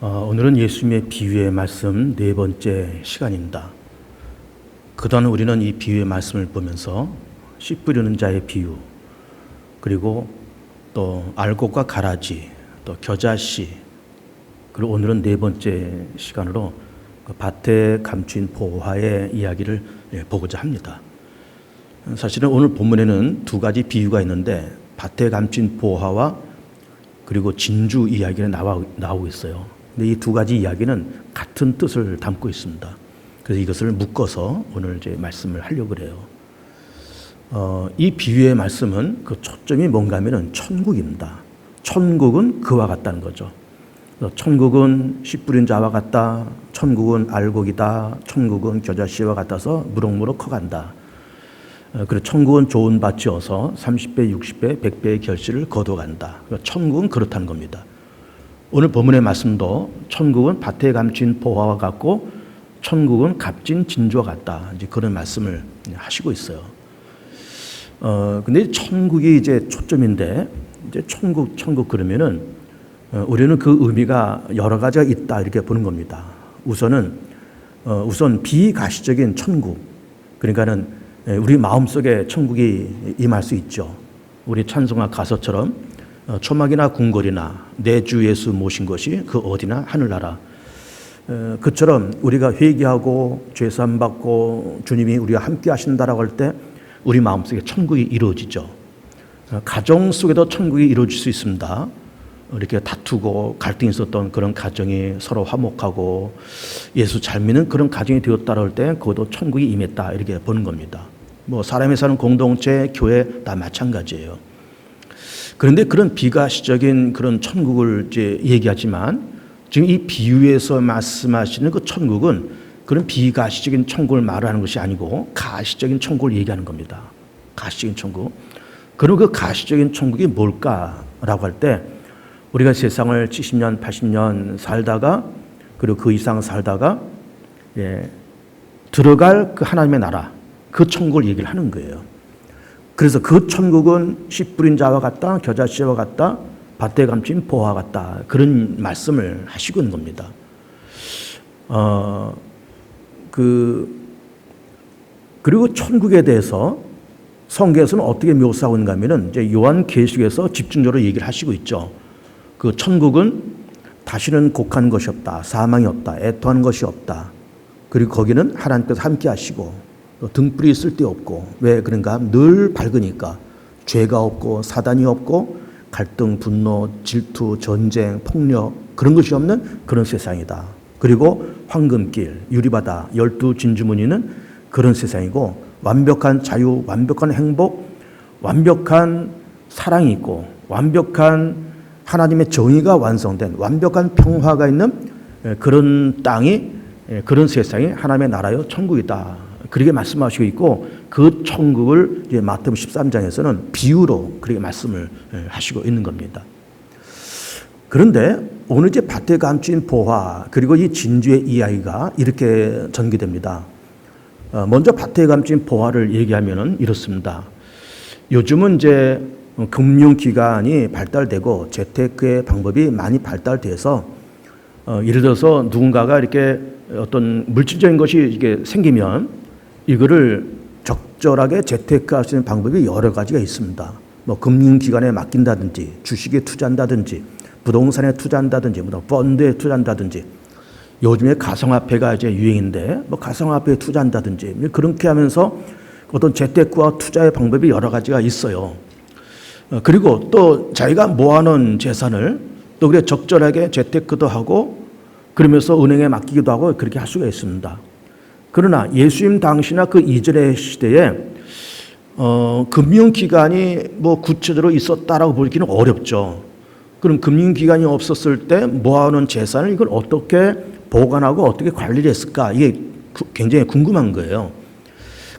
오늘은 예수님의 비유의 말씀 네 번째 시간입니다. 그동안 우리는 이 비유의 말씀을 보면서 씨 뿌리는 자의 비유, 그리고 또 알곡과 가라지, 또 겨자씨, 그리고 오늘은 네 번째 시간으로 밭에 감춘 보화의 이야기를 보고자 합니다. 사실은 오늘 본문에는 두 가지 비유가 있는데 밭에 감춘 보화와 그리고 진주 이야기가 나오고 있어요. 근데 이 두 가지 이야기는 같은 뜻을 담고 있습니다. 그래서 이것을 묶어서 오늘 이제 말씀을 하려고 그래요. 이 비유의 말씀은 그 초점이 뭔가 하면은 천국입니다. 천국은 그와 같다는 거죠. 천국은 씨 뿌린 자와 같다. 천국은 알곡이다. 천국은 겨자씨와 같아서 무럭무럭 커간다. 그리고 천국은 좋은 밭이어서 30배, 60배, 100배의 결실을 거둬간다. 천국은 그렇다는 겁니다. 오늘 본문의 말씀도 천국은 밭에 감춘 보화와 같고 천국은 값진 진주와 같다. 이제 그런 말씀을 하시고 있어요. 근데 천국이 이제 초점인데 이제 천국 그러면은 우리는 그 의미가 여러 가지가 있다 이렇게 보는 겁니다. 우선 비가시적인 천국, 그러니까는 우리 마음속에 천국이 임할 수 있죠. 우리 찬송가 가사처럼 초막이나 궁궐이나 내 주 예수 모신 것이 그 어디나 하늘나라. 그처럼 우리가 회개하고 죄사함 받고 주님이 우리와 함께 하신다라고 할 때 우리 마음속에 천국이 이루어지죠. 가정 속에도 천국이 이루어질 수 있습니다. 이렇게 다투고 갈등이 있었던 그런 가정이 서로 화목하고 예수 잘 믿는 그런 가정이 되었다라고 할 때 그것도 천국이 임했다 이렇게 보는 겁니다. 뭐 사람이 사는 공동체, 교회 다 마찬가지예요. 그런데 그런 비가시적인 그런 천국을 이제 얘기하지만 지금 이 비유에서 말씀하시는 그 천국은 그런 비가시적인 천국을 말하는 것이 아니고 가시적인 천국을 얘기하는 겁니다. 가시적인 천국. 그럼 그 가시적인 천국이 뭘까라고 할 때 우리가 세상을 70년, 80년 살다가 그리고 그 이상 살다가 들어갈 그 하나님의 나라, 그 천국을 얘기를 하는 거예요. 그래서 그 천국은 씨 뿌린 자와 같다, 겨자씨와 같다, 밭에 감춘 보화 같다. 그런 말씀을 하시고 있는 겁니다. 그리고 천국에 대해서 성경에서는 어떻게 묘사하고 있는가 하면은 이제 요한계시록에서 집중적으로 얘기를 하시고 있죠. 그 천국은 다시는 곡한 것이 없다, 사망이 없다, 애통하는 것이 없다. 그리고 거기는 하나님께서 함께 하시고 등불이 쓸데없고, 왜 그런가? 늘 밝으니까 죄가 없고 사단이 없고 갈등, 분노, 질투, 전쟁, 폭력 그런 것이 없는 그런 세상이다. 그리고 황금길, 유리바다, 12 진주무늬는 그런 세상이고 완벽한 자유, 완벽한 행복, 완벽한 사랑이 있고 완벽한 하나님의 정의가 완성된 완벽한 평화가 있는 그런 땅이, 그런 세상이 하나님의 나라요 천국이다. 그렇게 말씀하시고 있고 그 천국을 이제 마태복음 13장에서는 비유로 그렇게 말씀을 하시고 있는 겁니다. 그런데 오늘 이제 밭에 감춘 보화 그리고 이 진주의 이야기가 이렇게 전개됩니다. 먼저 밭에 감춘 보화를 얘기하면은 이렇습니다. 요즘은 이제 금융기관이 발달되고 재테크의 방법이 많이 발달돼서 예를 들어서 누군가가 이렇게 어떤 물질적인 것이 이게 생기면 이거를 적절하게 재테크할 수 있는 방법이 여러 가지가 있습니다. 뭐 금융기관에 맡긴다든지, 주식에 투자한다든지, 부동산에 투자한다든지, 뭐 펀드에 투자한다든지, 요즘에 가상화폐가 이제 유행인데, 뭐 가상화폐에 투자한다든지, 그렇게 하면서 어떤 재테크와 투자의 방법이 여러 가지가 있어요. 그리고 또 자기가 모아놓은 재산을 또 그래 적절하게 재테크도 하고, 그러면서 은행에 맡기기도 하고 그렇게 할 수가 있습니다. 그러나 예수님 당시나 그 이전의 시대에 금융기관이 뭐 구체적으로 있었다라고 보기는 어렵죠. 그럼 금융기관이 없었을 때 모아놓은 재산을 이걸 어떻게 보관하고 어떻게 관리를 했을까? 이게 굉장히 궁금한 거예요.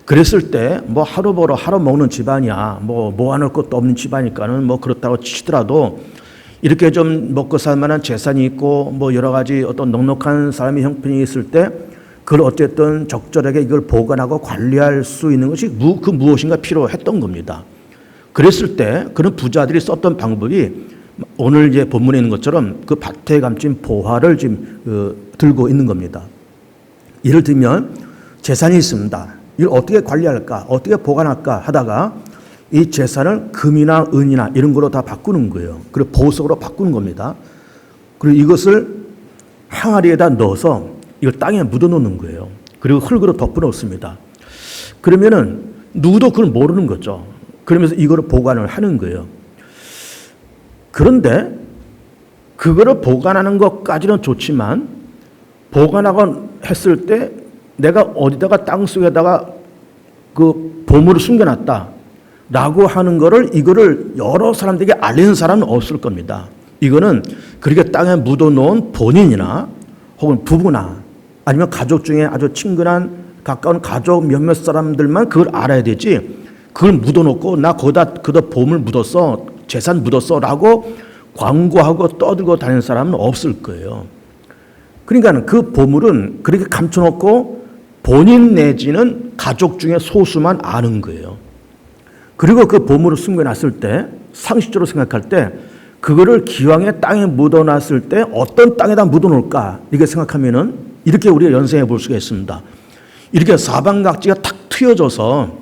그랬을 때 뭐 하루 벌어 하루 먹는 집안이야. 뭐 모아놓을 것도 없는 집안이니까는 뭐 그렇다고 치더라도 이렇게 좀 먹고 살 만한 재산이 있고 뭐 여러 가지 어떤 넉넉한 사람의 형편이 있을 때 그걸 어쨌든 적절하게 이걸 보관하고 관리할 수 있는 것이 그 무엇인가 필요했던 겁니다. 그랬을 때 그런 부자들이 썼던 방법이 오늘 이제 본문에 있는 것처럼 그 밭에 감춘 보화를 지금 들고 있는 겁니다. 예를 들면 재산이 있습니다. 이걸 어떻게 관리할까, 어떻게 보관할까 하다가 이 재산을 금이나 은이나 이런 거로 다 바꾸는 거예요. 그리고 보석으로 바꾸는 겁니다. 그리고 이것을 항아리에다 넣어서 이걸 땅에 묻어 놓는 거예요. 그리고 흙으로 덮어 놓습니다. 그러면은 누구도 그걸 모르는 거죠. 그러면서 이거를 보관을 하는 거예요. 그런데 그거를 보관하는 것까지는 좋지만 보관하고 했을 때 내가 어디다가 땅속에다가 그 보물을 숨겨놨다 라고 하는 거를 이거를 여러 사람들에게 알리는 사람은 없을 겁니다. 이거는 그렇게 땅에 묻어놓은 본인이나 혹은 부부나 아니면 가족 중에 아주 친근한 가까운 가족 몇몇 사람들만 그걸 알아야 되지, 그걸 묻어놓고 나 거기다 보물 묻었어, 재산 묻었어 라고 광고하고 떠들고 다니는 사람은 없을 거예요. 그러니까 그 보물은 그렇게 감춰놓고 본인 내지는 가족 중에 소수만 아는 거예요. 그리고 그 보물을 숨겨놨을 때 상식적으로 생각할 때 그거를 기왕에 땅에 묻어놨을 때 어떤 땅에다 묻어놓을까 이렇게 생각하면은 이렇게 우리가 연상해 볼 수가 있습니다. 이렇게 사방각지가 탁 트여져서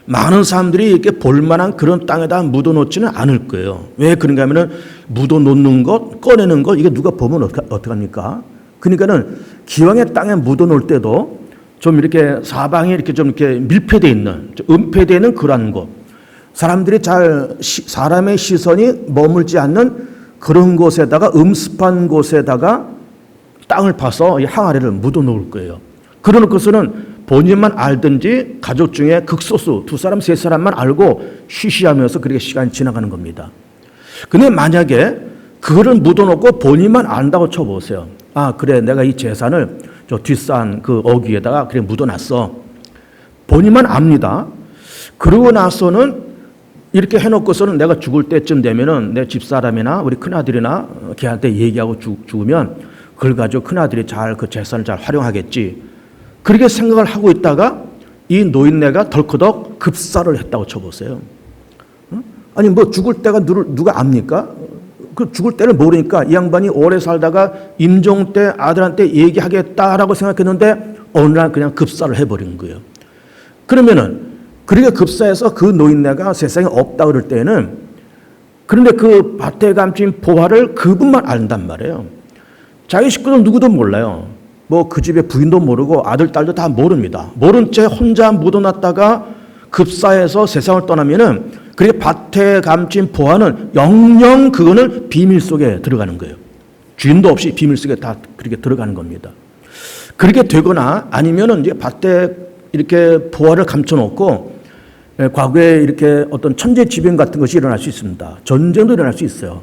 많은 사람들이 이렇게 볼만한 그런 땅에다 묻어놓지는 않을 거예요. 왜 그런가 하면은 묻어놓는 것, 꺼내는 것, 이게 누가 보면 어떡합니까? 그러니까는 기왕에 땅에 묻어놓을 때도 좀 이렇게 사방에 이렇게 좀 이렇게 밀폐되어 있는, 은폐되어 있는 그러한 곳, 사람들이 사람의 시선이 머물지 않는 그런 곳에다가 음습한 곳에다가 땅을 파서 이 항아리를 묻어놓을 거예요. 그러는 것은 본인만 알든지 가족 중에 극소수 2사람, 3사람만 알고 쉬쉬하면서 그렇게 시간이 지나가는 겁니다. 근데 만약에 그거를 묻어놓고 본인만 안다고 쳐보세요. 아, 그래, 내가 이 재산을 저 뒷산 그 어귀에다가 그래 묻어놨어. 본인만 압니다. 그러고 나서는 이렇게 해놓고서는 내가 죽을 때쯤 되면은 내 집사람이나 우리 큰아들이나 걔한테 얘기하고 죽으면 그걸 가지고 큰아들이 잘 그 재산을 잘 활용하겠지. 그렇게 생각을 하고 있다가 이 노인네가 덜커덕 급사를 했다고 쳐보세요. 아니 뭐 죽을 때가 누가 압니까? 그 죽을 때를 모르니까 이 양반이 오래 살다가 임종 때 아들한테 얘기하겠다라고 생각했는데 어느 날 그냥 급사를 해버린 거예요. 그러면은 그렇게 급사해서 그 노인네가 세상에 없다 그럴 때는, 그런데 그 밭에 감춘 보화를 그분만 안단 말이에요. 자기 식구들 누구도 몰라요. 뭐 그 집의 부인도 모르고 아들, 딸도 다 모릅니다. 모른 채 혼자 묻어놨다가 급사해서 세상을 떠나면은 그렇게 밭에 감춘 보화는 영영 그거는 비밀 속에 들어가는 거예요. 주인도 없이 비밀 속에 다 그렇게 들어가는 겁니다. 그렇게 되거나 아니면은 이제 밭에 이렇게 보화를 감춰놓고 과거에 이렇게 어떤 천재지변 같은 것이 일어날 수 있습니다. 전쟁도 일어날 수 있어요.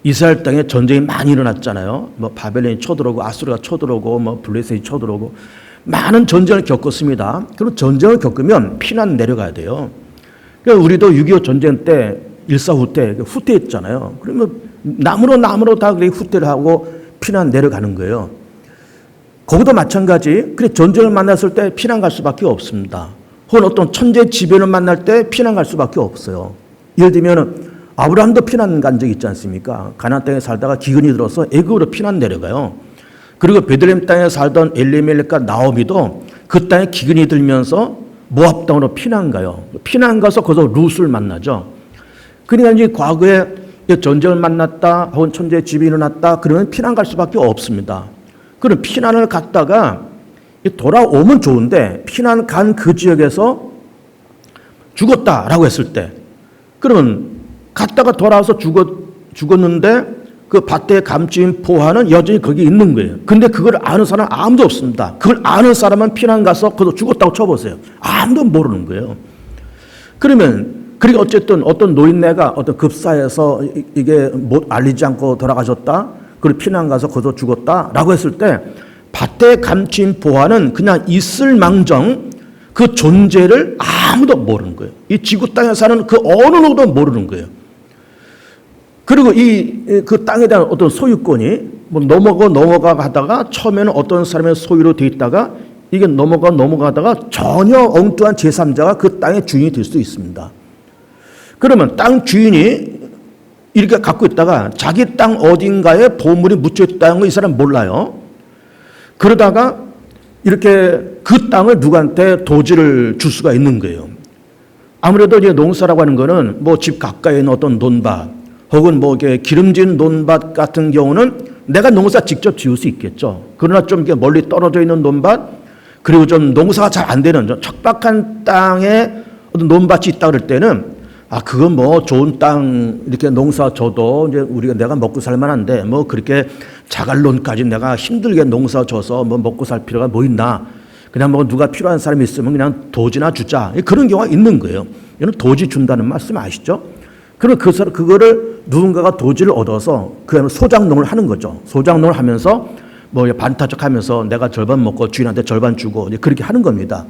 이스라엘 땅에 전쟁이 많이 일어났잖아요. 뭐 바벨론이 쳐들어오고 아수르가 쳐들어오고 뭐 블레셋이 쳐들어오고 많은 전쟁을 겪었습니다. 그럼 전쟁을 겪으면 피난 내려가야 돼요. 그러니까 우리도 6.25 전쟁 때 일사후 때 후퇴했잖아요. 그러면 나무로 다 그렇게 후퇴를 하고 피난 내려가는 거예요. 거기도 마찬가지. 그래 전쟁을 만났을 때 피난 갈 수밖에 없습니다. 혹은 어떤 천재지변을 만날 때 피난 갈 수밖에 없어요. 예를 들면 아브라함도 피난 간 적이 있지 않습니까? 가나안 땅에 살다가 기근이 들어서 애굽으로 피난 내려가요. 그리고 베들레헴 땅에 살던 엘리멜렉과 나오미도 그 땅에 기근이 들면서 모압 땅으로 피난 가요. 피난 가서 거기서 룻을 만나죠. 그러니까 이제 과거에 전쟁을 만났다 혹은 천재지변이 일어났다 그러면 피난 갈 수밖에 없습니다. 그럼 피난을 갔다가 돌아오면 좋은데 피난 간 그 지역에서 죽었다라고 했을 때, 그러면 갔다가 돌아와서 죽었는데 그 밭에 감춘 보화는 여전히 거기 있는 거예요. 근데 그걸 아는 사람 아무도 없습니다. 그걸 아는 사람은 피난 가서 거기서 죽었다고 쳐보세요. 아무도 모르는 거예요. 그러면 그리고 어쨌든 어떤 노인네가 어떤 급사해서 이게 못 알리지 않고 돌아가셨다, 그리고 피난 가서 거기서 죽었다라고 했을 때 밭에 감춘 보화는 그냥 있을망정 그 존재를 아무도 모르는 거예요. 이 지구 땅에 사는 그 어느 누구도 모르는 거예요. 그리고 그 땅에 대한 어떤 소유권이 뭐 넘어가 가다가 처음에는 어떤 사람의 소유로 돼 있다가 이게 넘어가다가 전혀 엉뚱한 제3자가 그 땅의 주인이 될 수 있습니다. 그러면 땅 주인이 이렇게 갖고 있다가 자기 땅 어딘가에 보물이 묻혀 있다는 거 이 사람 몰라요. 그러다가 이렇게 그 땅을 누구한테 도지를 줄 수가 있는 거예요. 아무래도 이제 농사라고 하는 거는 뭐 집 가까이에 있는 어떤 논밭 혹은 뭐 이게 기름진 논밭 같은 경우는 내가 농사 직접 지을 수 있겠죠. 그러나 좀 이렇게 멀리 떨어져 있는 논밭 그리고 좀 농사가 잘 안 되는 좀 척박한 땅에 어떤 논밭이 있다 그럴 때는 그건 뭐 좋은 땅 이렇게 농사 져도 이제 우리가 내가 먹고 살 만한데 뭐 그렇게 자갈론까지 내가 힘들게 농사 져서 뭐 먹고 살 필요가 뭐 있나. 그냥 뭐 누가 필요한 사람이 있으면 그냥 도지나 주자. 그런 경우가 있는 거예요. 이건 도지 준다는 말씀 아시죠? 그럼 그거를 누군가가 도지를 얻어서 그 소작농을 하는 거죠. 소작농을 하면서 뭐 반타적 하면서 내가 절반 먹고 주인한테 절반 주고 그렇게 하는 겁니다.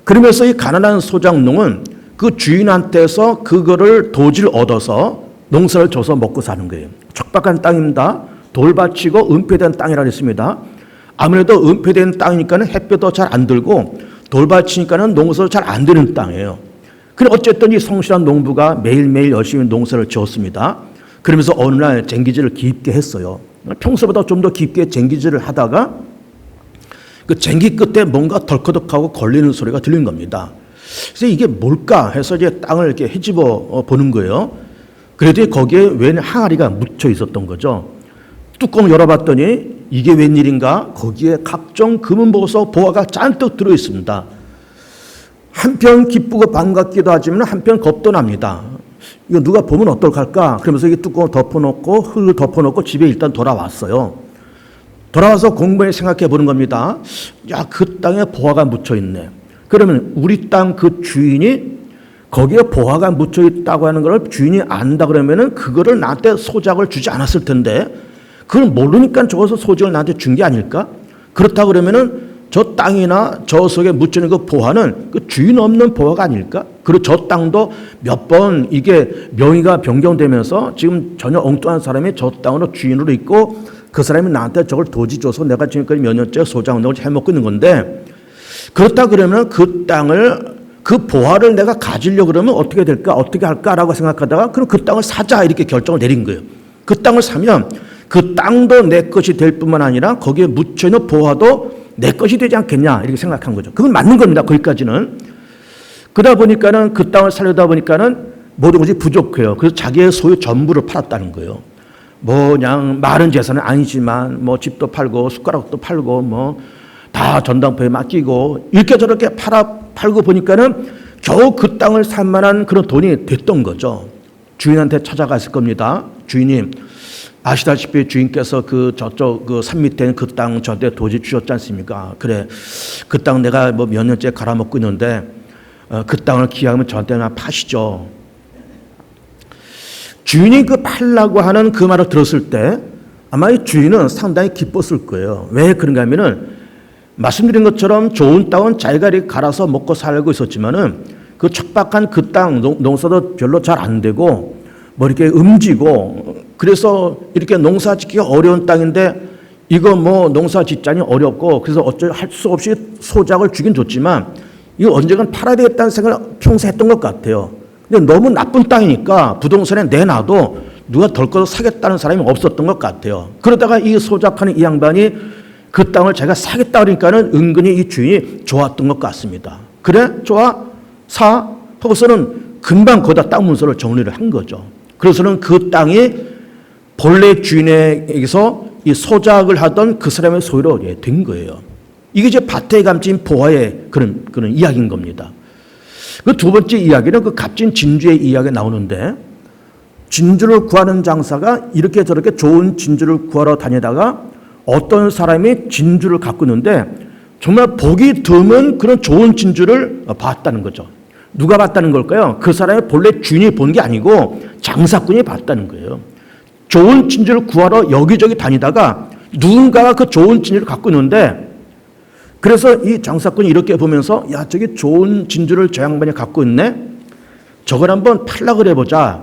그러면서 이 가난한 소작농은 그 주인한테서 그거를 도지를 얻어서 농사를 줘서 먹고 사는 거예요. 척박한 땅입니다. 돌밭이고 은폐된 땅이라 했습니다. 아무래도 은폐된 땅이니까는 햇볕도 잘 안 들고 돌밭이니까는 농사도 잘 안 되는 땅이에요. 그래 어쨌든 이 성실한 농부가 매일매일 열심히 농사를 지었습니다. 그러면서 어느 날 쟁기질을 깊게 했어요. 평소보다 좀 더 깊게 쟁기질을 하다가 그 쟁기 끝에 뭔가 덜커덕하고 걸리는 소리가 들린 겁니다. 그래서 이게 뭘까 해서 이제 땅을 이렇게 헤집어 보는 거예요. 그래도 거기에 웬 항아리가 묻혀 있었던 거죠. 뚜껑을 열어봤더니 이게 웬일인가? 거기에 각종 금은보석 보화가 잔뜩 들어 있습니다. 한편 기쁘고 반갑기도 하지만 한편 겁도 납니다. 이거 누가 보면 어떨까? 그러면서 이 뚜껑을 덮어놓고 흙을 덮어놓고 집에 일단 돌아왔어요. 돌아와서 공부해 생각해 보는 겁니다. 야, 그 땅에 보화가 묻혀 있네. 그러면 우리 땅 그 주인이 거기에 보화가 묻혀 있다고 하는 걸 주인이 안다 그러면은 그거를 나한테 소작을 주지 않았을 텐데 그걸 모르니까 저것을 소작을 나한테 준 게 아닐까? 그렇다 그러면은 저 땅이나 저 속에 묻혀 있는 그 보화는 그 주인 없는 보화가 아닐까? 그리고 저 땅도 몇 번 이게 명의가 변경되면서 지금 전혀 엉뚱한 사람이 저 땅으로 주인으로 있고 그 사람이 나한테 저걸 도지 줘서 내가 지금까지 몇 년째 소작농을 해먹고 있는 건데 그렇다 그러면 그 땅을 그 보화를 내가 가지려고 그러면 어떻게 될까? 어떻게 할까라고 생각하다가 그럼 그 땅을 사자 이렇게 결정을 내린 거예요. 그 땅을 사면 그 땅도 내 것이 될 뿐만 아니라 거기에 묻혀있는 보화도 내 것이 되지 않겠냐 이렇게 생각한 거죠. 그건 맞는 겁니다. 거기까지는. 그러다 보니까는 그 땅을 살려다 보니까는 모든 것이 부족해요. 그래서 자기의 소유 전부를 팔았다는 거예요. 뭐 그냥 많은 재산은 아니지만 뭐 집도 팔고 숟가락도 팔고 뭐 다 전당포에 맡기고 이렇게 저렇게 팔고 보니까는 겨우 그 땅을 살 만한 그런 돈이 됐던 거죠. 주인한테 찾아갔을 겁니다. 주인님 아시다시피 주인께서 그 저쪽 그 산 밑에 있는 그 땅 저한테 도지 주셨지 않습니까? 그래 그 땅 내가 뭐 몇 년째 갈아먹고 있는데 그 땅을 기하면 저한테 하나 파시죠. 주인이 그 팔라고 하는 그 말을 들었을 때 아마 이 주인은 상당히 기뻤을 거예요. 왜 그런가 하면은 말씀드린 것처럼 좋은 땅은 자기가 이렇게 갈아서 먹고 살고 있었지만은 그 척박한 그 땅 농사도 별로 잘 안 되고 뭐 이렇게 음지고 그래서 이렇게 농사 짓기가 어려운 땅인데 이거 뭐 농사 짓자니 어렵고 그래서 어쩔 할 수 없이 소작을 주긴 줬지만 이거 언젠간 팔아야 되겠다는 생각을 평소에 했던 것 같아요. 근데 너무 나쁜 땅이니까 부동산에 내놔도 누가 덜컥 사겠다는 사람이 없었던 것 같아요. 그러다가 이 소작하는 이 양반이 그 땅을 자기가 사겠다 그러니까는 은근히 이 주인이 좋았던 것 같습니다. 그래? 좋아? 사? 하고서는 금방 거기다 땅 문서를 정리를 한 거죠. 그래서는 그 땅이 본래 주인에게서 이 소작을 하던 그 사람의 소유로 된 거예요. 이게 이제 밭에 감진 보화의 그런 이야기인 겁니다. 그 두 번째 이야기는 그 값진 진주의 이야기가 나오는데 진주를 구하는 장사가 이렇게 저렇게 좋은 진주를 구하러 다니다가 어떤 사람이 진주를 갖고 있는데 정말 보기 드문 그런 좋은 진주를 봤다는 거죠. 누가 봤다는 걸까요? 그 사람의 본래 주인이 본 게 아니고 장사꾼이 봤다는 거예요. 좋은 진주를 구하러 여기저기 다니다가 누군가가 그 좋은 진주를 갖고 있는데 그래서 이 장사꾼이 이렇게 보면서 야 저기 좋은 진주를 저 양반이 갖고 있네. 저걸 한번 팔라 그래 보자.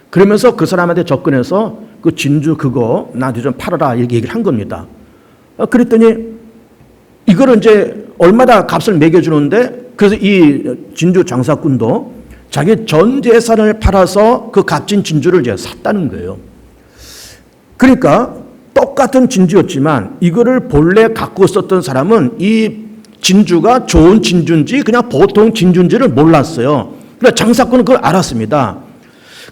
그러면서 그 사람한테 접근해서 그 진주 그거 나한테 좀 팔아라 이렇게 얘기를 한 겁니다. 그랬더니 이거를 이제 얼마나 값을 매겨주는데 그래서 이 진주 장사꾼도 자기 전 재산을 팔아서 그 값진 진주를 이제 샀다는 거예요. 그러니까 똑같은 진주였지만 이거를 본래 갖고 있었던 사람은 이 진주가 좋은 진주인지 그냥 보통 진주인지를 몰랐어요. 그러니까 장사꾼은 그걸 알았습니다.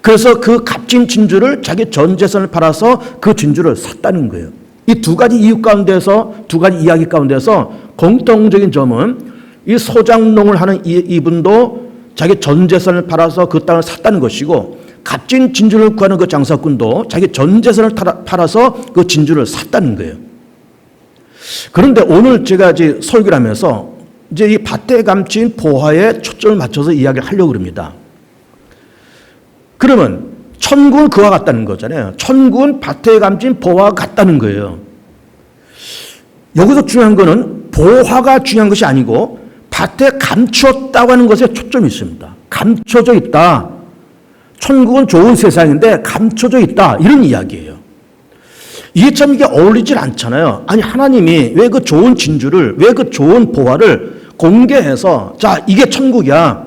그래서 그 값진 진주를 자기 전 재산을 팔아서 그 진주를 샀다는 거예요. 이 두 가지 이유 가운데서, 두 가지 이야기 가운데서 공통적인 점은 이 소장농을 하는 이분도 자기 전 재산을 팔아서 그 땅을 샀다는 것이고, 값진 진주를 구하는 그 장사꾼도 자기 전 재산을 팔아서 그 진주를 샀다는 거예요. 그런데 오늘 제가 이제 설교를 하면서 이제 이 밭에 감춘 보화에 초점을 맞춰서 이야기를 하려고 합니다. 그러면 천국은 그와 같다는 거잖아요. 천국은 밭에 감춘 보화와 같다는 거예요. 여기서 중요한 거는 보화가 중요한 것이 아니고 밭에 감추었다고 하는 것에 초점이 있습니다. 감춰져 있다. 천국은 좋은 세상인데 감춰져 있다. 이런 이야기예요. 이게 참 이게 어울리질 않잖아요. 아니, 하나님이 왜 그 좋은 진주를, 왜 그 좋은 보화를 공개해서, 자, 이게 천국이야.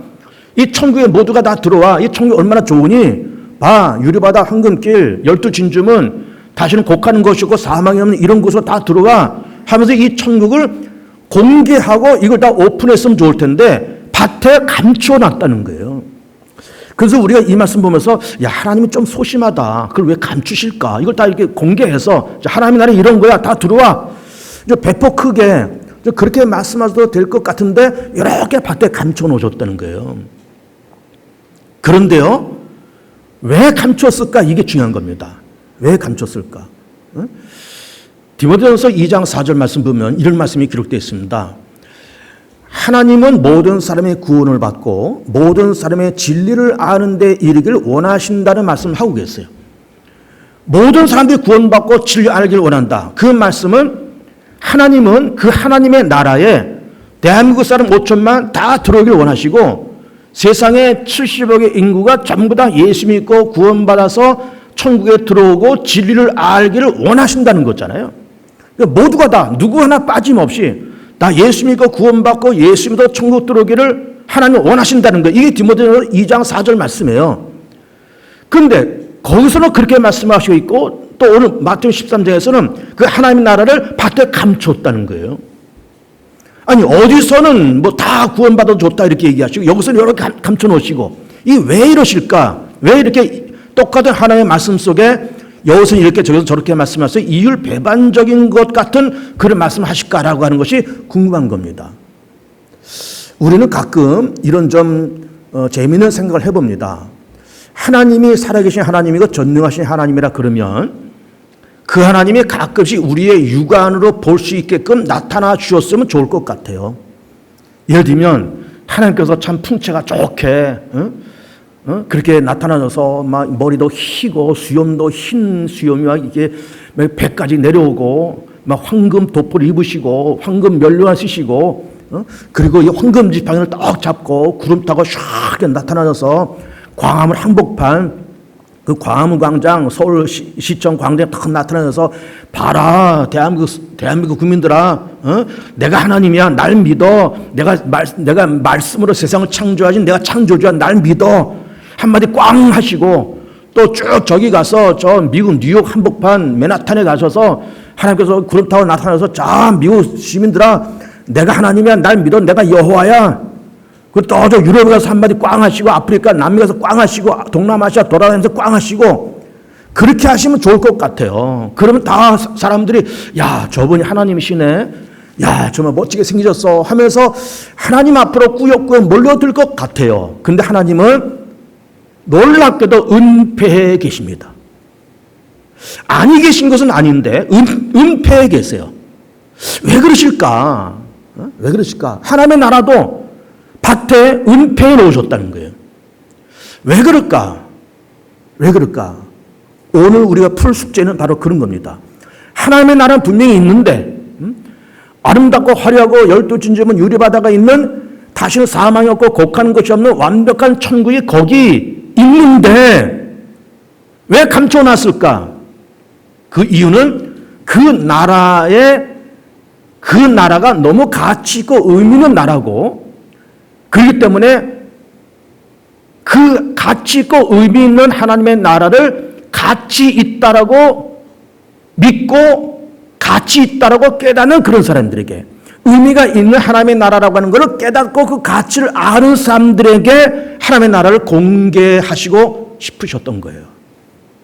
이 천국에 모두가 다 들어와. 이 천국이 얼마나 좋으니? 봐, 유리바다 황금길 12진주문 다시는 곡하는 것이고 사망이 없는 이런 곳으로 다 들어와 하면서 이 천국을 공개하고 이걸 다 오픈했으면 좋을 텐데 밭에 감추어놨다는 거예요. 그래서 우리가 이 말씀 보면서, 야, 하나님이 좀 소심하다. 그걸 왜 감추실까? 이걸 다 이렇게 공개해서, 하나님이 나는 이런 거야. 다 들어와. 배포 크게 그렇게 말씀하셔도 될 것 같은데 이렇게 밭에 감춰 놓으셨다는 거예요. 그런데요, 왜 감췄을까? 이게 중요한 겁니다. 왜 감췄을까? 디모데전서 2장 4절 말씀 보면 이런 말씀이 기록되어 있습니다. 하나님은 모든 사람의 구원을 받고 모든 사람의 진리를 아는 데 이르기를 원하신다는 말씀을 하고 계세요. 모든 사람들이 구원받고 진리 알기를 원한다. 그 말씀은 하나님은 그 하나님의 나라에 대한민국 사람 5천만 다 들어오기를 원하시고 세상에 70억의 인구가 전부 다 예수 믿고 구원받아서 천국에 들어오고 진리를 알기를 원하신다는 거잖아요. 모두가 다 누구 하나 빠짐없이 다 예수 믿고 구원받고 예수 믿어 천국 들어오기를 하나님 원하신다는 거예요. 이게 디모데전서 2장 4절 말씀이에요. 그런데 거기서는 그렇게 말씀하시고 있고 또 오늘 마태복음 13장에서는 그 하나님의 나라를 밭에 감췄다는 거예요. 아니, 어디서는 뭐 다 구원받아도 좋다 이렇게 얘기하시고 여기서는 이렇게 감춰놓으시고, 이 왜 이러실까? 왜 이렇게 똑같은 하나님의 말씀 속에 여기서는 이렇게 저기서 저렇게 말씀하셔서 이율배반적인 것 같은 그런 말씀을 하실까라고 하는 것이 궁금한 겁니다. 우리는 가끔 이런 좀 재미있는 생각을 해봅니다. 하나님이 살아계신 하나님이고 전능하신 하나님이라 그러면 그 하나님이 가끔씩 우리의 육안으로 볼 수 있게끔 나타나 주셨으면 좋을 것 같아요. 예를 들면 하나님께서 참 풍채가 좋게 그렇게 나타나셔서 막 머리도 희고 수염도 흰 수염이 막 이게 배까지 내려오고 막 황금 도포를 입으시고 황금 면류관 쓰시고 그리고 이 황금 지팡이를 딱 잡고 구름 타고 샥 나타나셔서 광화문 한복판 그 광화문 광장 서울시청 광장에 딱 나타나서 봐라 대한민국 국민들아, 내가 하나님이야, 날 믿어. 내가 말씀으로 세상을 창조하신 내가 창조주야, 날 믿어. 한마디 꽝 하시고 또 쭉 저기 가서 저 미국 뉴욕 한복판 맨하탄에 가셔서 하나님께서 구름 타고 나타나서 자 미국 시민들아, 내가 하나님이야, 날 믿어. 내가 여호와야. 또 저 유럽에 가서 한마디 꽝 하시고 아프리카 남미 가서 꽝 하시고 동남아시아 돌아다니면서 꽝 하시고 그렇게 하시면 좋을 것 같아요. 그러면 다 사람들이 야, 저분이 하나님이시네, 야, 정말 멋지게 생기셨어 하면서 하나님 앞으로 꾸역꾸역 몰려들 것 같아요. 근데 하나님은 놀랍게도 은폐해 계십니다. 아니 계신 것은 아닌데 은폐해 계세요. 왜 그러실까? 왜 그러실까? 하나님의 나라도 밭에 은폐해 놓으셨다는 거예요. 왜 그럴까? 왜 그럴까? 오늘 우리가 풀 숙제는 바로 그런 겁니다. 하나님의 나라는 분명히 있는데 아름답고 화려하고 12진주문 유리바다가 있는 다시는 사망이 없고 곡하는 것이 없는 완벽한 천국이 거기 있는데 왜 감춰놨을까? 그 이유는 그 나라가 너무 가치 있고 의미 있는 나라고, 그렇기 때문에 그 가치 있고 의미 있는 하나님의 나라를 가치 있다라고 믿고 가치 있다라고 깨닫는 그런 사람들에게, 의미가 있는 하나님의 나라라고 하는 것을 깨닫고 그 가치를 아는 사람들에게 하나님의 나라를 공개하시고 싶으셨던 거예요.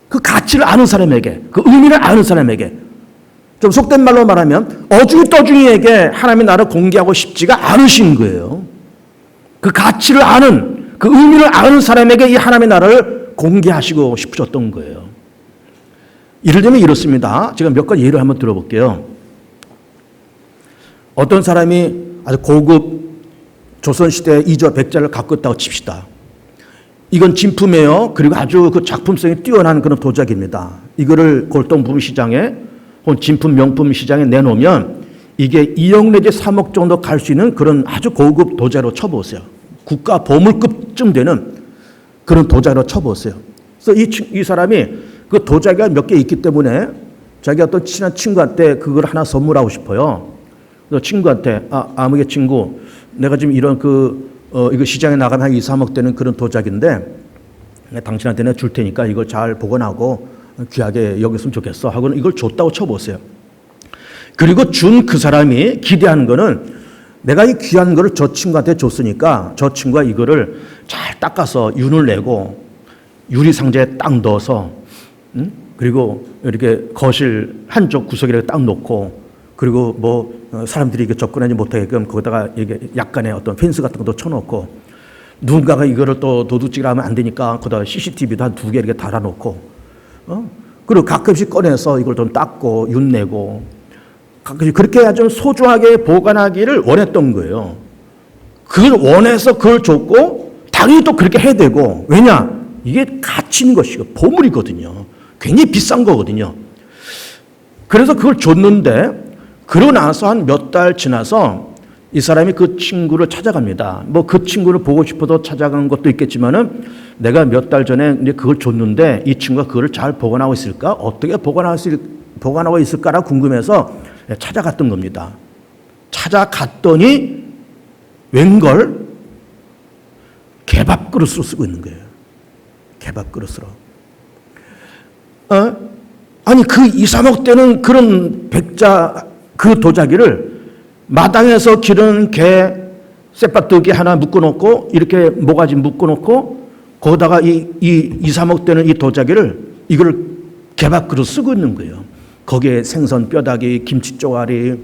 그 가치를 아는 사람에게, 그 의미를 아는 사람에게, 좀 속된 말로 말하면 어중떠중이에게 하나님의 나라를 공개하고 싶지가 않으신 거예요. 그 가치를 아는, 그 의미를 아는 사람에게 이 하나님의 나라를 공개하시고 싶으셨던 거예요. 예를 들면 이렇습니다. 제가 몇 가지 예를 한번 들어볼게요. 어떤 사람이 아주 고급 조선시대 이조 백자를 갖고 있다고 칩시다. 이건 진품이에요. 그리고 아주 그 작품성이 뛰어난 그런 도자기입니다. 이거를 골동품 시장에 혹은 진품 명품 시장에 내놓으면 이게 2억 내지 3억 정도 갈 수 있는 그런 아주 고급 도자기로 쳐보세요. 국가 보물급쯤 되는 그런 도자기로 쳐보세요. 그래서 이 사람이 그 도자기가 몇 개 있기 때문에 자기 어떤 친한 친구한테 그걸 하나 선물하고 싶어요. 그래서 친구한테, 아무개 친구, 내가 지금 이런 이거 시장에 나가면 한 2, 3억 되는 그런 도자기인데 당신한테 내가 줄 테니까 이걸 잘 보관하고 귀하게 여겼으면 좋겠어 하고는 이걸 줬다고 쳐보세요. 그리고 준 그 사람이 기대하는 거는 내가 이 귀한 거를 저 친구한테 줬으니까 저 친구가 이거를 잘 닦아서 윤을 내고 유리상자에 딱 넣어서, 그리고 이렇게 거실 한쪽 구석에 딱 놓고, 그리고 사람들이 이게 접근하지 못하게끔 거기다가 이게 약간의 어떤 펜스 같은 것도 쳐놓고, 누군가가 이거를 또 도둑질을 하면 안 되니까 거기다가 CCTV도 한 2개 이렇게 달아놓고, 그리고 가끔씩 꺼내서 이걸 좀 닦고 윤 내고, 가끔씩 그렇게 아주 소중하게 보관하기를 원했던 거예요. 그걸 원해서 그걸 줬고, 당연히 또 그렇게 해야 되고, 왜냐? 이게 가치 있는 것이고 보물이거든요. 굉장히 비싼 거거든요. 그래서 그걸 줬는데, 그러고 나서 한 몇 달 지나서 이 사람이 그 친구를 찾아갑니다. 그 친구를 보고 싶어서 찾아간 것도 있겠지만은 내가 몇 달 전에 이제 그걸 줬는데 이 친구가 그걸 잘 보관하고 있을까? 어떻게 보관하고 있을까라 궁금해서 찾아갔던 겁니다. 찾아갔더니 웬걸 개밥 그릇으로 쓰고 있는 거예요. 개밥 그릇으로. 아니 그 2, 3억 되는 그런 백자 그 도자기를 마당에서 기르는 개 쌔빠뜨기 하나 묶어놓고 이렇게 모가지 묶어놓고 거기다가 이 2, 3억 되는 이 도자기를 이걸 개밥 그릇 쓰고 있는 거예요. 거기에 생선 뼈다귀, 김치 쪼가리,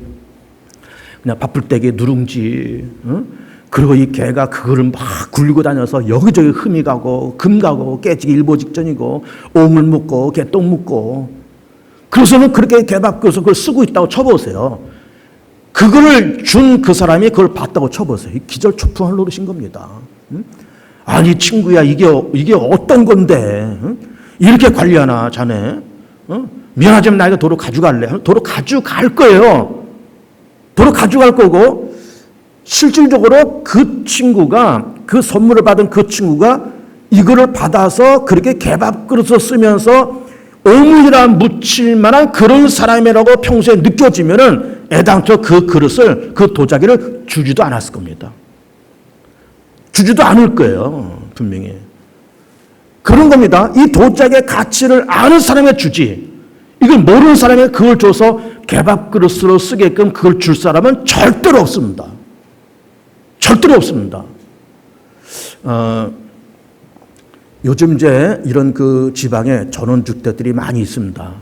그냥 밥풀떼기, 누룽지, 그리고 이 개가 그거를 막 굴리고 다녀서 여기저기 흠이 가고 금 가고 깨지기 일보 직전이고 오물 묻고 개똥 묻고, 그래서는 그렇게 개밥 그릇을 그걸 쓰고 있다고 쳐보세요. 그거를 준 그 사람이 그걸 봤다고 쳐보세요. 기절초풍할 노릇인 겁니다. 아니 친구야 이게 어떤 건데 이렇게 관리하나 자네? 미안하지만 나 이거 도로 가져갈래? 도로 가져갈 거예요. 도로 가져갈 거고, 실질적으로 그 친구가, 그 선물을 받은 그 친구가 이거를 받아서 그렇게 개밥 그릇을 쓰면서 오물이라 묻힐 만한 그런 사람이라고 평소에 느껴지면은 애당초 그 그릇을, 그 도자기를 주지도 않았을 겁니다. 주지도 않을 거예요. 분명히. 그런 겁니다. 이 도자기의 가치를 아는 사람에게 주지, 이걸 모르는 사람에게 그걸 줘서 개밥 그릇으로 쓰게끔 그걸 줄 사람은 절대로 없습니다. 절대로 없습니다. 요즘 이제 이런 그 지방에 전원주택들이 많이 있습니다.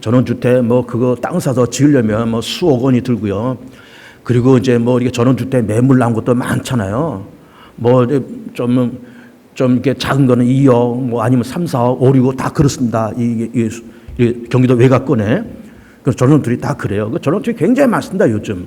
전원주택 그거 땅 사서 지으려면 수억 원이 들고요. 그리고 이제 이렇게 전원주택 매물 나온 것도 많잖아요. 좀 이렇게 작은 거는 2억, 아니면 3, 4억, 5, 6억 다 그렇습니다. 이 경기도 외곽권에. 그래서 전원들이 다 그래요. 그 전원들이 굉장히 많습니다, 요즘.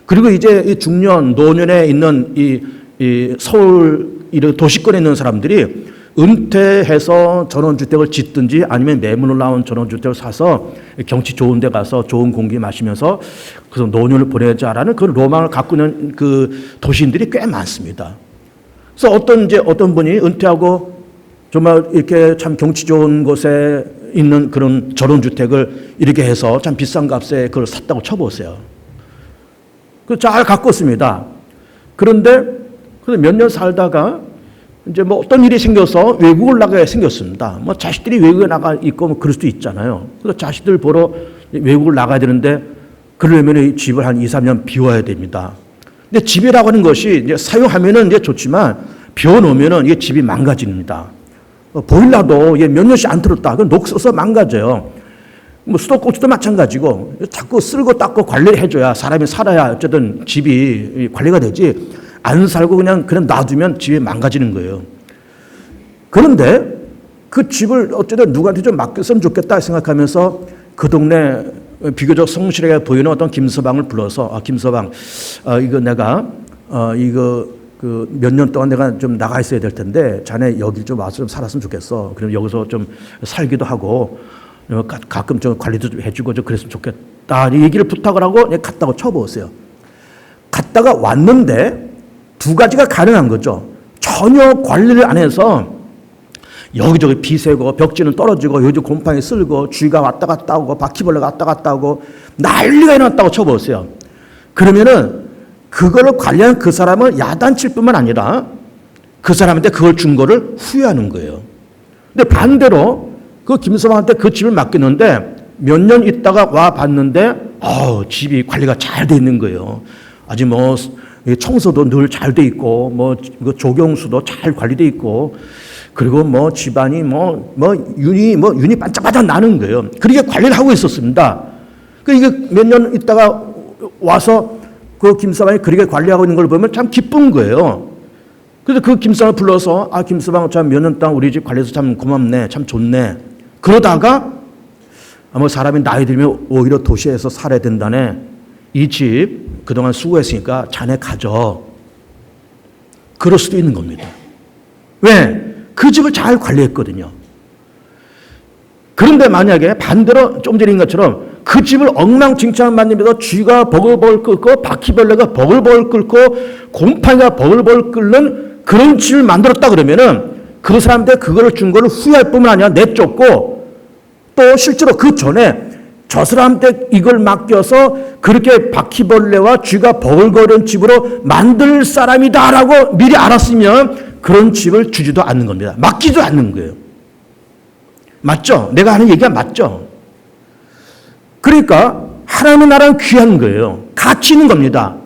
그리고 이제 이 중년, 노년에 있는 이 서울 도시권에 있는 사람들이 은퇴해서 전원주택을 짓든지 아니면 매물로 나온 전원주택을 사서 경치 좋은 데 가서 좋은 공기 마시면서 그래서 노년을 보내자라는 그런 로망을 갖고 있는 그 도시인들이 꽤 많습니다. 그래서 어떤 분이 은퇴하고 정말 이렇게 참 경치 좋은 곳에 있는 그런 전원주택을 이렇게 해서 참 비싼 값에 그걸 샀다고 쳐보세요. 그 잘 갖고 있습니다. 그런데 몇 년 살다가 이제 뭐 어떤 일이 생겨서 외국을 나가게 생겼습니다. 뭐 자식들이 외국에 나가 있고 뭐 그럴 수도 있잖아요. 그래서 자식들 보러 외국을 나가야 되는데 그러려면 이 집을 한 2, 3년 비워야 됩니다. 근데 집이라고 하는 것이 이제 사용하면은 이제 좋지만 비워놓으면은 이게 집이 망가집니다. 보일러도 몇 년씩 안 틀었다. 그건 녹슬어서 망가져요. 뭐 수도꼭지도 마찬가지고 자꾸 쓸고 닦고 관리를 해줘야 사람이 살아야 어쨌든 집이 관리가 되지. 안 살고 그냥 놔두면 집이 망가지는 거예요. 그런데 그 집을 어쨌든 누구한테 좀 맡겼으면 좋겠다 생각하면서 그 동네 비교적 성실하게 보이는 어떤 김서방을 불러서 김서방, 이거 내가 이거 그 몇 년 동안 내가 좀 나가 있어야 될 텐데 자네 여기 좀 와서 좀 살았으면 좋겠어. 그럼 여기서 좀 살기도 하고 가끔 좀 관리도 좀 해주고 좀 그랬으면 좋겠다. 이 얘기를 부탁을 하고 갔다고 쳐보세요. 갔다가 왔는데 두 가지가 가능한 거죠. 전혀 관리를 안 해서 여기저기 비새고 벽지는 떨어지고 요즘 곰팡이 쓸고 쥐가 왔다 갔다 오고 바퀴벌레가 왔다 갔다 오고 난리가 일어났다고 쳐보세요. 그러면은 그거를 관리한 그 사람은 야단칠 뿐만 아니라 그 사람한테 그걸 준 거를 후회하는 거예요. 근데 반대로 그 김서방한테 그 집을 맡겼는데 몇 년 있다가 와 봤는데 집이 관리가 잘 돼 있는 거예요. 아직 뭐 청소도 늘 잘 돼 있고 뭐 조경수도 잘 관리돼 있고 그리고 뭐 집안이 윤이 반짝반짝 나는 거예요. 그렇게 관리를 하고 있었습니다. 그 이게 몇 년 있다가 와서 그 김서방이 그렇게 관리하고 있는 걸 보면 참 기쁜 거예요. 그래서 그 김서방을 불러서 김서방 참 몇 년 동안 우리 집 관리해서 참 고맙네, 참 좋네. 그러다가 뭐 사람이 나이 들면 오히려 도시에서 살아야 된다네. 이 집 그동안 수고했으니까 자네 가져. 그럴 수도 있는 겁니다. 왜? 그 집을 잘 관리했거든요. 그런데 만약에 반대로 좀 전인 것처럼 그 집을 엉망진창 만들면서 쥐가 버글버글 끓고 바퀴벌레가 버글버글 끓고 곰팡이가 버글버글 끓는 그런 집을 만들었다 그러면은 그 사람한테 그거를 준 거를 후회할 뿐만 아니라 내쫓고 또 실제로 그 전에 저 사람한테 이걸 맡겨서 그렇게 바퀴벌레와 쥐가 버글거리는 집으로 만들 사람이다라고 미리 알았으면 그런 집을 주지도 않는 겁니다. 맡기도 않는 거예요. 맞죠? 내가 하는 얘기가 맞죠? 그러니까 하나님의 나라는 귀한 거예요. 가치 있는 겁니다.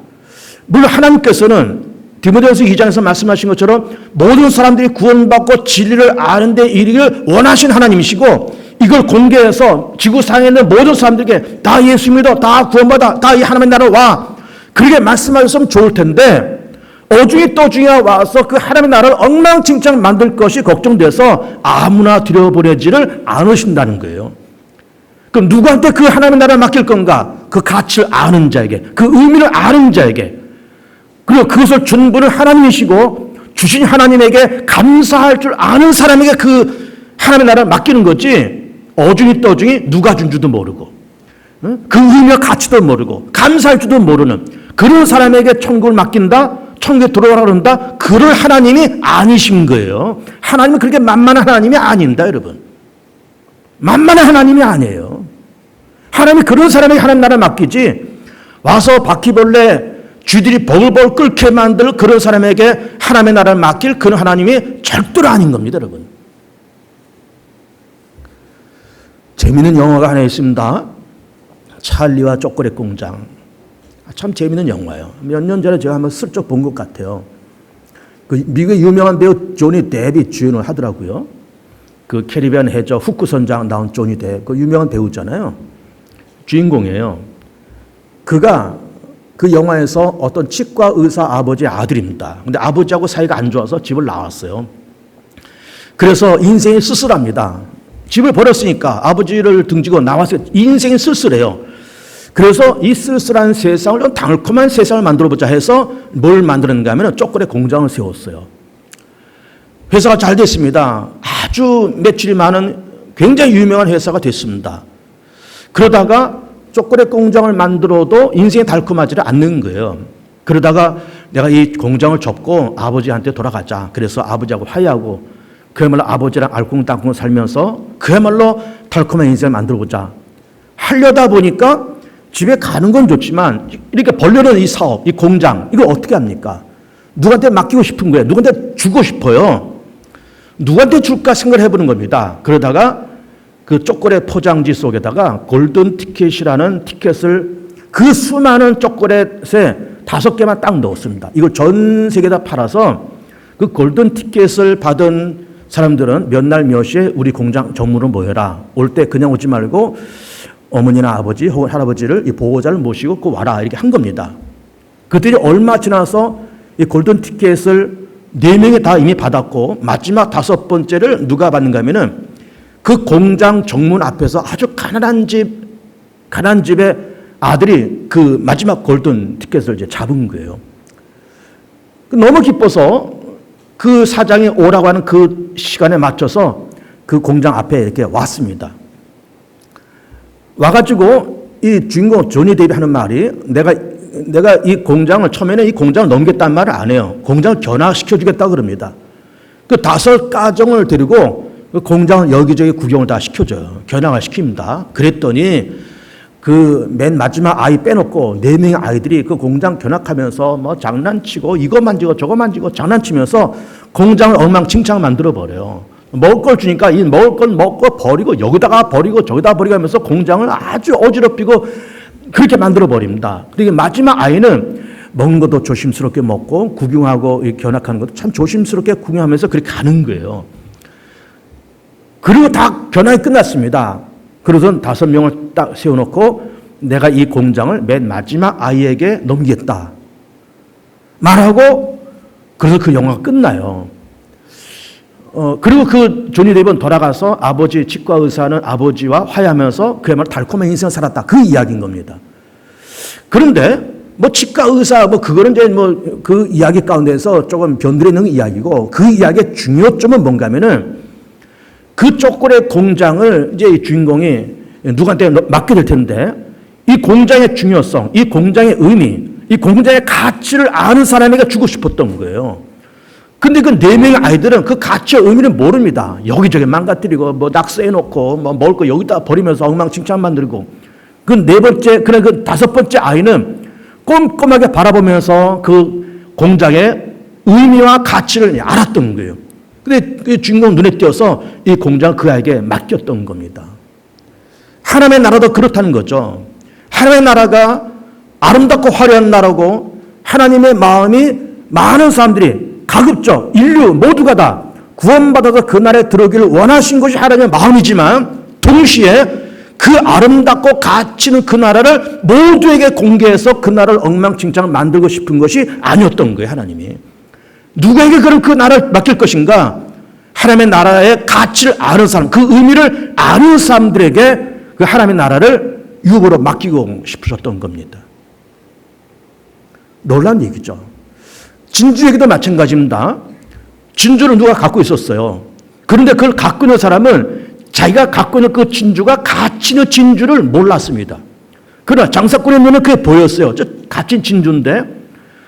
물론 하나님께서는 디모데후서 2장에서 말씀하신 것처럼 모든 사람들이 구원받고 진리를 아는 데 이르기를 원하신 하나님이시고 이걸 공개해서 지구상에 있는 모든 사람들에게 다 예수 믿어, 다 구원받아, 다 이 하나님의 나라로 와. 그렇게 말씀하셨으면 좋을 텐데 어중이 떠중이 와서 그 하나님의 나라를 엉망진창 만들 것이 걱정돼서 아무나 들여보내지를 않으신다는 거예요. 그럼 누구한테 그 하나님의 나라를 맡길 건가? 그 가치를 아는 자에게, 그 의미를 아는 자에게. 그리고 그것을 준 분은 하나님이시고 주신 하나님에게 감사할 줄 아는 사람에게 그 하나님의 나라를 맡기는 거지 어중이 떠중이 누가 준 줄도 모르고 그 의미와 가치도 모르고 감사할 줄도 모르는 그런 사람에게 천국을 맡긴다? 천국에 들어오라 그런다? 그럴 하나님이 아니신 거예요. 하나님은 그렇게 만만한 하나님이 아닙니다, 여러분. 만만한 하나님이 아니에요. 하나님이 그런 사람에게 하나님 나라를 맡기지 와서 바퀴벌레 쥐들이 버글버글 끓게 만들 그런 사람에게 하나님의 나라를 맡길 그런 하나님이 절대로 아닌 겁니다, 여러분. 재미있는 영화가 하나 있습니다. 찰리와 초콜릿 공장. 참 재미있는 영화예요. 몇 년 전에 제가 한번 슬쩍 본 것 같아요. 그 미국의 유명한 배우 조니 뎁이 주연을 하더라고요. 그 캐리비안 해저 후크 선장 나온 조니 뎁, 그 유명한 배우잖아요. 주인공이에요. 그가 그 영화에서 어떤 치과 의사 아버지의 아들입니다. 근데 아버지하고 사이가 안 좋아서 집을 나왔어요. 그래서 인생이 쓸쓸합니다. 집을 버렸으니까 아버지를 등지고 나와서 인생이 쓸쓸해요. 그래서 이 쓸쓸한 세상을 좀 달콤한 세상을 만들어보자 해서 뭘 만드는가 하면 초콜릿 공장을 세웠어요. 회사가 잘 됐습니다. 아주 매출이 많은 굉장히 유명한 회사가 됐습니다. 그러다가 초콜릿 공장을 만들어도 인생이 달콤하지를 않는 거예요. 그러다가 내가 이 공장을 접고 아버지한테 돌아가자. 그래서 아버지하고 화해하고 그야말로 아버지랑 알콩달콩 살면서 그야말로 달콤한 인생을 만들어보자. 하려다 보니까 집에 가는 건 좋지만 이렇게 벌려놓은 이 사업, 이 공장 이걸 어떻게 합니까? 누구한테 맡기고 싶은 거예요. 누구한테 주고 싶어요. 누구한테 줄까 생각을 해보는 겁니다. 그러다가 그 초콜릿 포장지 속에다가 골든 티켓이라는 티켓을 그 수많은 초콜릿에 5개만 딱 넣었습니다. 이걸 전 세계에다 팔아서 그 골든 티켓을 받은 사람들은 몇 날 몇 시에 우리 공장 정문으로 모여라. 올 때 그냥 오지 말고 어머니나 아버지 혹은 할아버지를 이 보호자를 모시고 그 와라. 이렇게 한 겁니다. 그들이 얼마 지나서 이 골든 티켓을 4명이 다 이미 받았고 마지막 5번째를 누가 받는가 하면은 그 공장 정문 앞에서 아주 가난한 집의 아들이 그 마지막 골든 티켓을 이제 잡은 거예요. 너무 기뻐서 그 사장이 오라고 하는 그 시간에 맞춰서 그 공장 앞에 이렇게 왔습니다. 와가지고 이 주인공 조니 데이비 하는 말이 내가 이 공장을 처음에는 이 공장을 넘겠다는 말을 안 해요. 공장을 견학시켜주겠다 그럽니다. 그 5가정을 데리고 그 공장을 여기저기 구경을 다 시켜줘요. 견학을 시킵니다. 그랬더니 그 맨 마지막 아이 빼놓고 4명의 아이들이 그 공장 견학하면서 뭐 장난치고 이거 만지고 저거 만지고 장난치면서 공장을 엉망진창 만들어버려요. 먹을 걸 주니까 이 먹을 걸 먹고 버리고 여기다가 버리고 저기다 버리고 하면서 공장을 아주 어지럽히고 그렇게 만들어버립니다. 그리고 마지막 아이는 먹는 것도 조심스럽게 먹고 구경하고 견학하는 것도 참 조심스럽게 구경하면서 그렇게 가는 거예요. 그리고 다 견학이 끝났습니다. 그러던 5명을 딱 세워놓고 내가 이 공장을 맨 마지막 아이에게 넘기겠다 말하고 그래서 그 영화가 끝나요. 그리고 그 조니 데이비는 돌아가서 아버지 치과 의사는 아버지와 화해하면서 그야말로 달콤한 인생을 살았다. 그 이야기인 겁니다. 그런데 뭐 치과 의사 뭐 그거는 이제 뭐 그 이야기 가운데서 조금 변들어 있는 이야기고 그 이야기의 중요점은 뭔가 하면은 그 초콜릿 공장을 이제 이 주인공이 누구한테 맡게 될 텐데 이 공장의 중요성, 이 공장의 의미, 이 공장의 가치를 아는 사람에게 주고 싶었던 거예요. 근데 그 4명의 아이들은 그 가치의 의미를 모릅니다. 여기저기 망가뜨리고 뭐 낙서해놓고 뭐 먹을 거 여기다 버리면서 엉망진창 만들고 그 4번째, 그래 그 5번째 아이는 꼼꼼하게 바라보면서 그 공장의 의미와 가치를 알았던 거예요. 근데 그 주인공 눈에 띄어서 이 공장을 그 아이에게 맡겼던 겁니다. 하나님의 나라도 그렇다는 거죠. 하나님의 나라가 아름답고 화려한 나라고 하나님의 마음이 많은 사람들이 가급적 인류 모두가 다 구원받아서 그 나라에 들어오기를 원하신 것이 하나님의 마음이지만 동시에 그 아름답고 가치 있는 그 나라를 모두에게 공개해서 그 나라를 엉망진창 만들고 싶은 것이 아니었던 거예요. 하나님이. 누구에게 그런 그 나라를 맡길 것인가? 하나님의 나라의 가치를 아는 사람, 그 의미를 아는 사람들에게 그 하나님의 나라를 유업으로 맡기고 싶으셨던 겁니다. 놀라운 얘기죠. 진주 얘기도 마찬가지입니다. 진주를 누가 갖고 있었어요. 그런데 그걸 갖고 있는 사람은 자기가 갖고 있는 그 진주가 가치 있는 진주를 몰랐습니다. 그러나 장사꾼의 눈에 그게 보였어요. 저 값진 진주인데.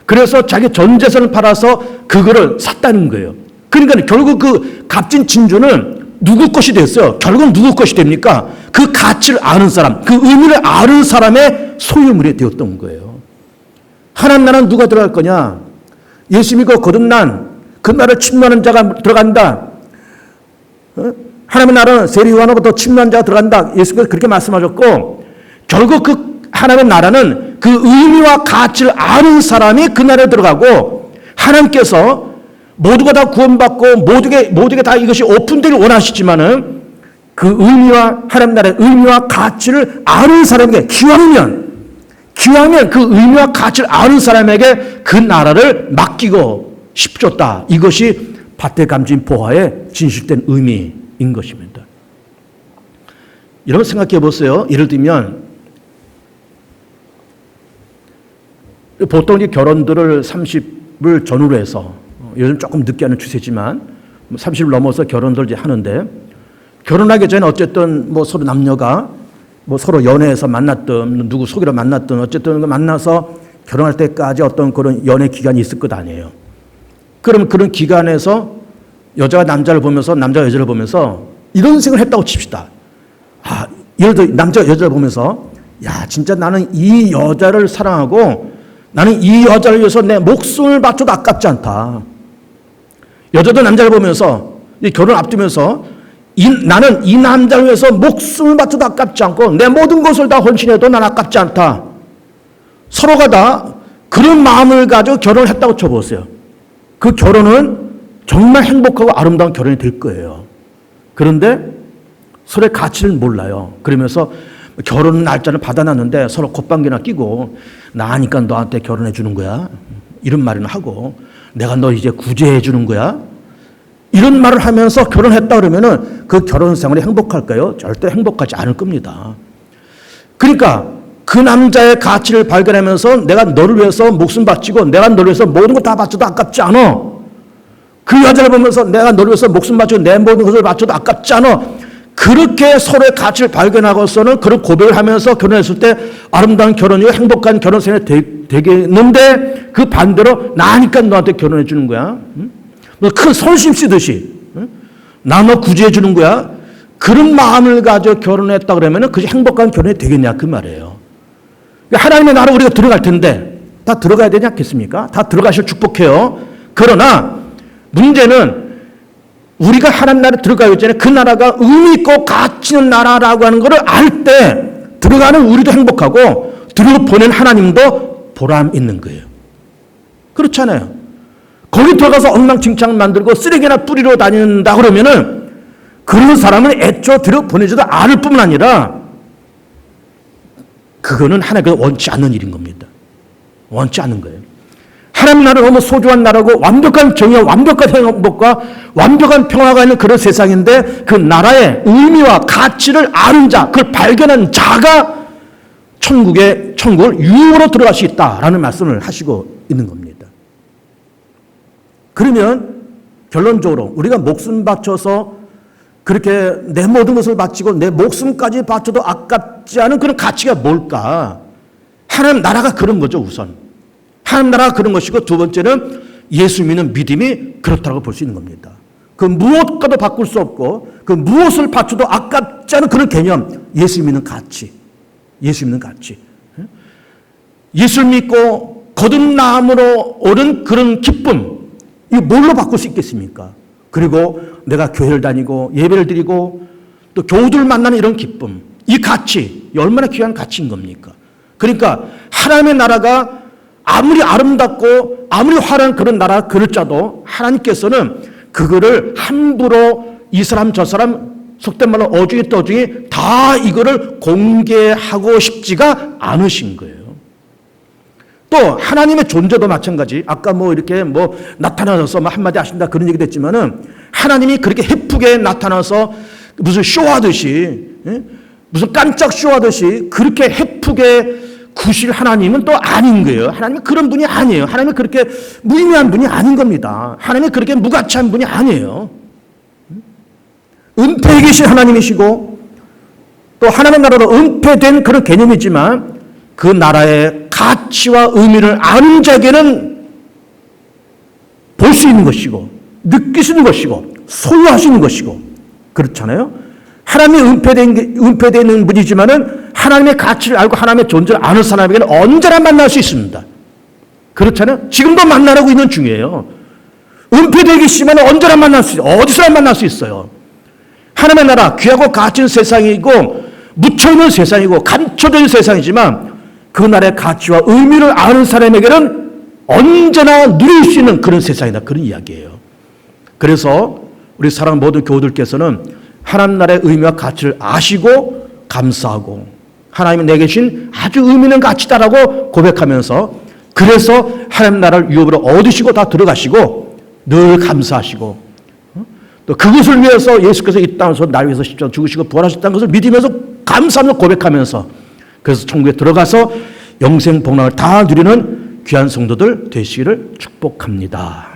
그래서 자기 전 재산을 팔아서 그거를 샀다는 거예요. 그러니까 결국 그 값진 진주는 누구 것이 됐어요. 결국 누구 것이 됩니까? 그 가치를 아는 사람, 그 의미를 아는 사람의 소유물이 되었던 거예요. 하나님 나라는 누가 들어갈 거냐? 예수 믿고 거듭난 그 나라를 침노하는 자가 들어간다. 하나님의 나라는 세리요한으로부터 침노한 자가 들어간다. 예수께서 그렇게 말씀하셨고 결국 그 하나님의 나라는 그 의미와 가치를 아는 사람이 그 나라에 들어가고 하나님께서 모두가 다 구원받고 모두에게 다 이것이 오픈되길 원하시지만은 그 의미와 하나님 나라의 의미와 가치를 아는 사람에게 기왕이면 그 의미와 가치를 아는 사람에게 그 나라를 맡기고 싶으셨다. 이것이 밭대감진 보화의 진실된 의미인 것입니다. 여러분 생각해 보세요. 예를 들면 보통 이 결혼들을 30을 전후로 해서 요즘 조금 늦게 하는 추세지만 30을 넘어서 결혼들 이제 하는데 결혼하기 전에 어쨌든 뭐 서로 남녀가 뭐 서로 연애해서 만났든 누구 소개로 만났든 어쨌든 만나서 결혼할 때까지 어떤 그런 연애 기간이 있을 것 아니에요. 그럼 그런 기간에서 여자가 남자를 보면서 남자가 여자를 보면서 이런 생각을 했다고 칩시다. 아, 예를 들어 남자가 여자를 보면서 야 진짜 나는 이 여자를 사랑하고 나는 이 여자를 위해서 내 목숨을 바쳐도 아깝지 않다. 여자도 남자를 보면서 결혼 앞두면서 나는 이 남자를 위해서 목숨을 바쳐도 아깝지 않고 내 모든 것을 다 헌신해도 난 아깝지 않다. 서로가 다 그런 마음을 가지고 결혼을 했다고 쳐보세요. 그 결혼은 정말 행복하고 아름다운 결혼이 될 거예요. 그런데 서로의 가치를 몰라요. 그러면서 결혼 날짜를 받아놨는데 서로 콧방귀나 끼고 나니까 너한테 결혼해 주는 거야. 이런 말은 하고 내가 너 이제 구제해 주는 거야. 이런 말을 하면서 결혼했다 그러면은 그 결혼 생활이 행복할까요? 절대 행복하지 않을 겁니다. 그러니까 그 남자의 가치를 발견하면서 내가 너를 위해서 목숨 바치고 내가 너를 위해서 모든 거 다 바쳐도 아깝지 않아. 그 여자를 보면서 내가 너를 위해서 목숨 바치고 내 모든 것을 바쳐도 아깝지 않아. 그렇게 서로의 가치를 발견하고서는 그런 고백을 하면서 결혼했을 때 아름다운 결혼이고 행복한 결혼 생활이 되겠는데 그 반대로 나니까 너한테 결혼해 주는 거야. 너 큰 선심 쓰듯이 나 너 구제해 주는 거야. 그런 마음을 가지고 결혼했다 그러면 그게 행복한 결혼이 되겠냐 그 말이에요. 하나님의 나라 우리가 들어갈 텐데 다 들어가야 되지 않겠습니까? 다 들어가실 축복해요. 그러나 문제는 우리가 하나님 나라에 들어가기 전에 그 나라가 의미 있고 가치 있는 나라라고 하는 것을 알 때 들어가는 우리도 행복하고 들어가 보낸 하나님도 보람 있는 거예요. 그렇잖아요. 거기 들어가서 엉망진창 만들고 쓰레기나 뿌리러 다닌다 그러면은 그런 사람은 애초 들여 보내지도 않을 뿐만 아니라 그거는 하나님께서 원치 않는 일인 겁니다. 원치 않는 거예요. 하나님 나라는 너무 소중한 나라고 완벽한 정의와 완벽한 행복과 완벽한 평화가 있는 그런 세상인데 그 나라의 의미와 가치를 아는 자, 그걸 발견한 자가 천국을 유흥으로 들어갈 수 있다라는 말씀을 하시고 있는 겁니다. 그러면 결론적으로 우리가 목숨 바쳐서 그렇게 내 모든 것을 바치고 내 목숨까지 바쳐도 아깝지 않은 그런 가치가 뭘까? 하나님 나라가 그런 거죠, 우선. 하나님 나라가 그런 것이고 두 번째는 예수 믿는 믿음이 그렇다고 볼 수 있는 겁니다. 그 무엇과도 바꿀 수 없고 그 무엇을 바쳐도 아깝지 않은 그런 개념, 예수 믿는 가치. 예수 믿는 가치. 예수를 믿고 거듭남으로 오는 그런 기쁨, 이거 뭘로 바꿀 수 있겠습니까? 그리고 내가 교회를 다니고 예배를 드리고 또 교우들 만나는 이런 기쁨, 이 가치, 이 얼마나 귀한 가치인 겁니까? 그러니까 하나님의 나라가 아무리 아름답고 아무리 화려한 그런 나라 그럴자도 하나님께서는 그거를 함부로 이 사람 저 사람 속된 말로 어중이 떠중이 다 이거를 공개하고 싶지가 않으신 거예요. 또 하나님의 존재도 마찬가지. 아까 이렇게 나타나서 한마디 하신다 그런 얘기도 했지만은 하나님이 그렇게 예쁘게 나타나서 무슨 쇼하듯이 무슨 깜짝 쇼하듯이 그렇게 예쁘게 구실 하나님은 또 아닌 거예요. 하나님은 그런 분이 아니에요. 하나님은 그렇게 무의미한 분이 아닌 겁니다. 하나님은 그렇게 무가치한 분이 아니에요. 은폐에 계신 하나님이시고 또 하나님의 나라로 은폐된 그런 개념이지만 그 나라의 가치와 의미를 아는 자에게는 볼 수 있는 것이고 느낄 수 있는 것이고 소유하시는 것이고 그렇잖아요. 하나님이 은폐되어 있는 분이지만은 하나님의 가치를 알고 하나님의 존재를 아는 사람에게는 언제나 만날 수 있습니다. 그렇잖아요. 지금도 만나고 있는 중이에요. 은폐되어 계시면 언제나 만날 수 있어요. 어디서나 만날 수 있어요. 하나님의 나라 귀하고 가치 있는 세상이고 묻혀있는 세상이고 감춰져 있는 세상이지만 그 나라의 가치와 의미를 아는 사람에게는 언제나 누릴 수 있는 그런 세상이다. 그런 이야기예요. 그래서 우리 사랑하는 모든 교우들께서는 하나님 나라의 의미와 가치를 아시고 감사하고 하나님이 내게 주신 아주 의미 있는 가치다라고 고백하면서 그래서 하나님 나라를 유업으로 얻으시고 다 들어가시고 늘 감사하시고 또 그것을 위해서 예수께서 이 땅에서 나를 위해서 십자가 죽으시고 부활하셨다는 것을 믿으면서 감사하며 고백하면서 그래서 천국에 들어가서 영생 복락을 다 누리는 귀한 성도들 되시기를 축복합니다.